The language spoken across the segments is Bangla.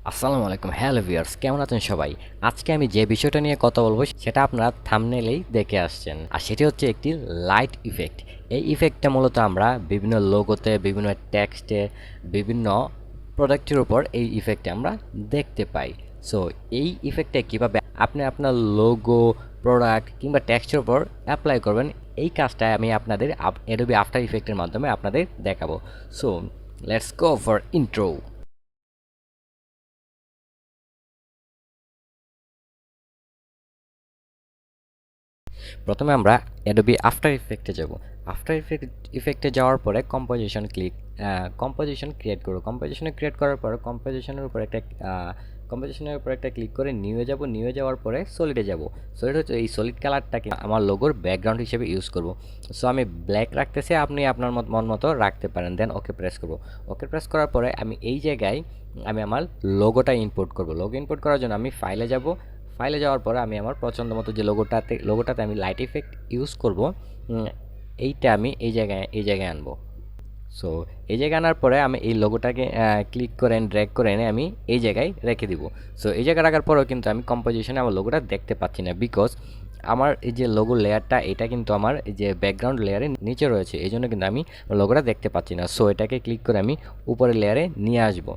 আসসালামু আলাইকুম, হ্যালো ভিউয়ার্স, কেমন আছেন সবাই? আজকে আমি যে বিষয়টা নিয়ে কথা বলবো সেটা আপনারা থাম্বনেইলেই দেখে আসছেন, আর সেটি হচ্ছে একটি লাইট ইফেক্ট। এই ইফেক্টটা মূলত আমরা বিভিন্ন লোগোতে, বিভিন্ন টেক্সটে, বিভিন্ন প্রোডাক্টের উপর এই ইফেক্টটা আমরা দেখতে পাই। সো এই ইফেক্টটা কীভাবে আপনি আপনার লোগো, প্রোডাক্ট কিংবা টেক্সটের উপর অ্যাপ্লাই করবেন, এই কাজটা আমি আপনাদের অ্যাডোবি আফটার ইফেক্টের মাধ্যমে আপনাদের দেখাবো। So let's go for intro. প্রথমে আমরা অ্যাডোবি আফটার ইফেক্টে যাব। আফটার ইফেক্টে যাওয়ার পরে কম্পোজিশন ক্রিয়েট করব। কম্পোজিশনে ক্রিয়েট করার পরে কম্পোজিশনের উপর একটা ক্লিক করে নিয়ে যাওয়ার পরে সলিডে যাব। সলিড হচ্ছে এই সলিড কালারটাকে আমার লোগোর ব্যাকগ্রাউন্ড হিসেবে ইউজ করব। সো আমি ব্ল্যাক রাখতেছি, আপনি আপনার মন মতো রাখতে পারেন। দেন ওকে প্রেস করব। ওকে প্রেস করার পরে আমি এই জায়গায় আমি আমার লোগোটা ইম্পোর্ট করব। লোগো ইম্পোর্ট করার জন্য আমি ফাইলে যাব। ফাইলে যাওয়ার পরে আমি আমার পছন্দ মতো যে লোগোটাতে আমি লাইট ইফেক্ট ইউজ করব, এইটা আমি এই জায়গায় আনবো। সো এই জায়গায় আনার পরে আমি এই লোগোটাকে ক্লিক করে ড্র্যাগ করে এনে আমি এই জায়গায় রেখে দিব। সো এই জায়গায় রাখার পরেও কিন্তু আমি কম্পোজিশনে আমার লোগোটা দেখতে পাচ্ছি না, বিকজ আমার এই যে লোগো লেয়ারটা, এটা কিন্তু আমার এই যে ব্যাকগ্রাউন্ড লেয়ারের নিচে রয়েছে, এই জন্য কিন্তু আমি লোগোটা দেখতে পাচ্ছি না। সো এটাকে ক্লিক করে আমি উপরের লেয়ারে নিয়ে আসবো।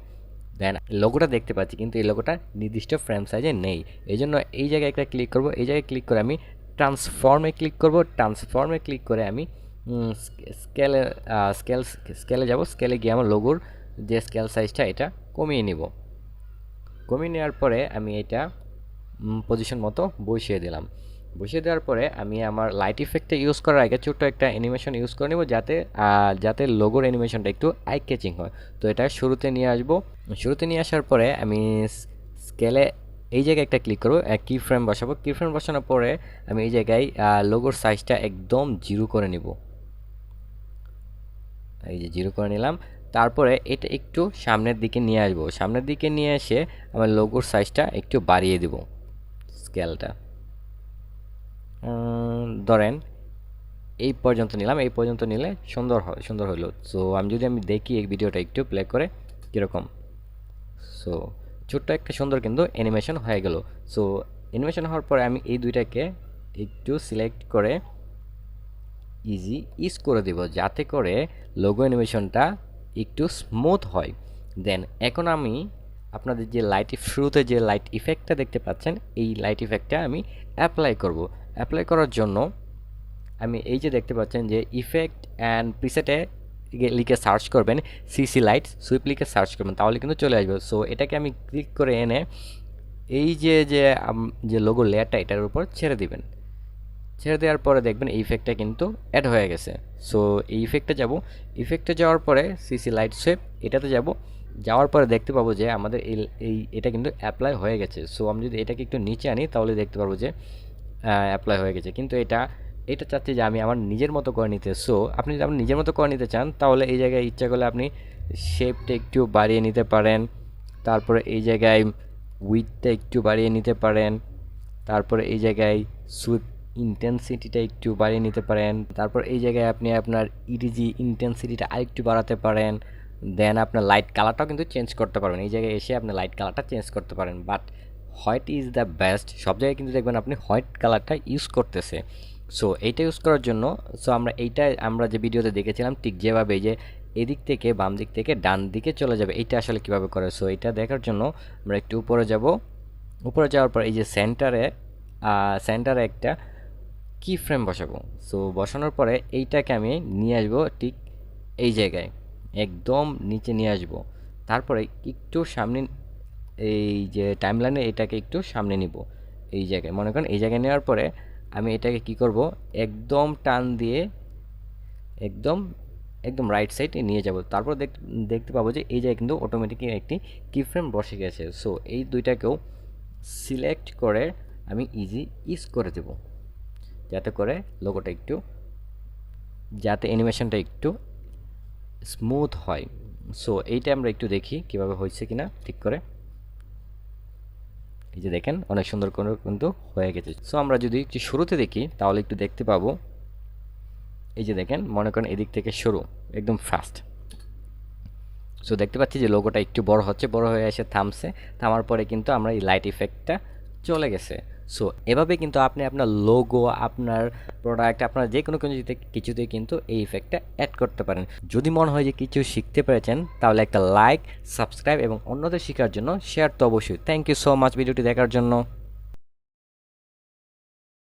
দেন লোগোটা দেখতে পাচ্ছি, কিন্তু এই লোগোটা নির্দিষ্ট ফ্রেম সাইজে নেই। এই জন্য এই জায়গায় একটা ক্লিক করব। এই জায়গায় ক্লিক করে আমি ট্রান্সফর্মে ক্লিক করব। ট্রান্সফর্মে ক্লিক করে আমি স্কেলে স্কেলে যাব। স্কেলে গিয়ে আমার লোগোর যে স্কেল সাইজটা এটা কমিয়ে নিব। কমিয়ে নেওয়ার পরে আমি এটা পজিশন মতো বসিয়ে দিলাম। বসিয়ে দেওয়ার পরে আমি আমার লাইট ইফেক্টটা ইউজ করার আগে ছোট্ট একটা অ্যানিমেশন ইউজ করে নেব, যাতে লোগোর অ্যানিমেশনটা একটু আই ক্যাচিং হয়। তো এটা শুরুতে নিয়ে আসবো। শুরুতে নিয়ে আসার পরে আমি স্কেলে এই জায়গায় একটা ক্লিক করবো, কি ফ্রেম বসাবো। কি ফ্রেম বসানোর পরে আমি এই জায়গায় লোগোর সাইজটা একদম 0 করে নিব। এই যে 0 করে নিলাম। তারপরে এটা একটু সামনের দিকে নিয়ে আসবো। সামনের দিকে নিয়ে এসে আমার লোগোর সাইজটা একটু বাড়িয়ে দিব। স্কেলটা ধরেন এই পর্যন্ত নিলাম। এই পর্যন্ত নিলে সুন্দর হলো। সো আমি দেখি এই ভিডিওটা একটু প্লে করে কীরকম। সো ছোট্ট একটা সুন্দর কিন্তু অ্যানিমেশন হয়ে গেল। সো অ্যানিমেশন হওয়ার পরে আমি এই দুইটাকে একটু সিলেক্ট করে ইজ করে দেব, যাতে করে লোগো অ্যানিমেশনটা একটু স্মুথ হয়। দেন এখন আমি আপনাদের যে শুরুতে যে লাইট ইফেক্টটা দেখতে পাচ্ছেন, এই লাইট ইফেক্টটা আমি অ্যাপ্লাই করব। অ্যাপ্লাই করার জন্য আমি এই যে দেখতে পাচ্ছেন যে ইফেক্ট অ্যান্ড প্রিসেটে লিখে সার্চ করবেন, সিসি লাইটস সুইপ লিখে সার্চ করবেন, তাহলে কিন্তু চলে আসবে। সো এটাকে আমি ক্লিক করে এনে এই যে লোগো লেয়ারটা এটার উপর ছেড়ে দিবেন। ছেড়ে দেওয়ার পরে দেখবেন এই ইফেক্টটা কিন্তু অ্যাড হয়ে গেছে। সো এই ইফেক্টে যাব। ইফেক্টে যাওয়ার পরে সিসি লাইট সুইপ এটাতে যাব। যাওয়ার পরে দেখতে পাবো যে আমাদের এটা কিন্তু অ্যাপ্লাই হয়ে গেছে। সো আমি যদি এটাকে একটু নিচে আনি তাহলে দেখতে পারবো যে অ্যাপ্লাই হয়ে গেছে। কিন্তু এটা চাচ্ছি যে আমি আমার নিজের মতো করে নিতে। সো আপনি যদি নিজের মতো করে নিতে চান তাহলে এই জায়গায় ইচ্ছা করলে আপনি শেপটা একটু বাড়িয়ে নিতে পারেন। তারপরে এই জায়গায় উইডথটা একটু বাড়িয়ে নিতে পারেন। তারপরে এই জায়গায় সুইপ ইন্টেন্সিটিটা একটু বাড়িয়ে নিতে পারেন। তারপর এই জায়গায় আপনি আপনার ইডিজি ইন্টেন্সিটিটা আরেকটু বাড়াতে পারেন। দেন আপনার লাইট কালারটাও কিন্তু চেঞ্জ করতে পারবেন। এই জায়গায় এসে আপনি লাইট কালারটা চেঞ্জ করতে পারেন। But white is the best. সব জায়গায় কিন্তু দেখবেন আপনি হোয়াইট কালারটা ইউজ করতেছে। সো এইটা ইউজ করার জন্য আমরা যে ভিডিওতে দেখেছিলাম ঠিক যেভাবে যে এদিক থেকে বাম দিক থেকে ডান দিকে চলে যাবে, এইটা আসলে কিভাবে করে। সো এটা দেখার জন্য আমরা একটু উপরে যাব। উপরে যাওয়ার পর এই যে সেন্টারে একটা কি ফ্রেম বসাবো। সো বসানোর পরে এইটাকে আমি নিয়ে আসবো ঠিক এই জায়গায়, একদম নিচে নিয়ে আসবো। তারপরে একটু সামনে এই যে টাইমলাইনে এটাকে একটু সামনে নিব। এই জায়গায় মনে করেন এই জায়গায় নেওয়ার পরে আমি এটাকে কি করব, একদম টান দিয়ে একদম একদম রাইট সাইডে নিয়ে যাব। তারপর দেখতে পাবো যে এই জায়গায় কিন্তু অটোমেটিকলি একটি কি ফ্রেম বসে গেছে। সো এই দুইটাকেও সিলেক্ট করে আমি ইজ করে দেব, যাতে অ্যানিমেশনটা একটু স্মুথ হয়। সো এইটা আমরা একটু দেখি কিভাবে হয়েছে কিনা ঠিক করে। এই যে দেখেন অনেক সুন্দর করে কিন্তু হয়ে গেছে। সো আমরা যদি একটু শুরুতে দেখি তাহলে একটু দেখতে পাবো। এই যে দেখেন মনে করেন এদিক থেকে শুরু একদম ফাস্ট। সো দেখতে পাচ্ছি যে লোগোটা একটু বড় হচ্ছে, বড় হয়ে এসে থামছে, থামার পরে কিন্তু আমরা এই লাইট ইফেক্টটা চলে গেছে। সো এভাবে কিন্তু আপনি আপনার লোগো, আপনার প্রোডাক্ট, আপনার যে কোনো কিছুতেই কিন্তু এই ইফেক্টটা অ্যাড করতে পারেন। যদি মনে হয় যে কিছু শিখতে পেরেছেন তাহলে একটা লাইক, সাবস্ক্রাইব এবং অন্যদের শেখার জন্য শেয়ার তো অবশ্যই। থ্যাংক ইউ সো মাচ ভিডিওটি দেখার জন্য।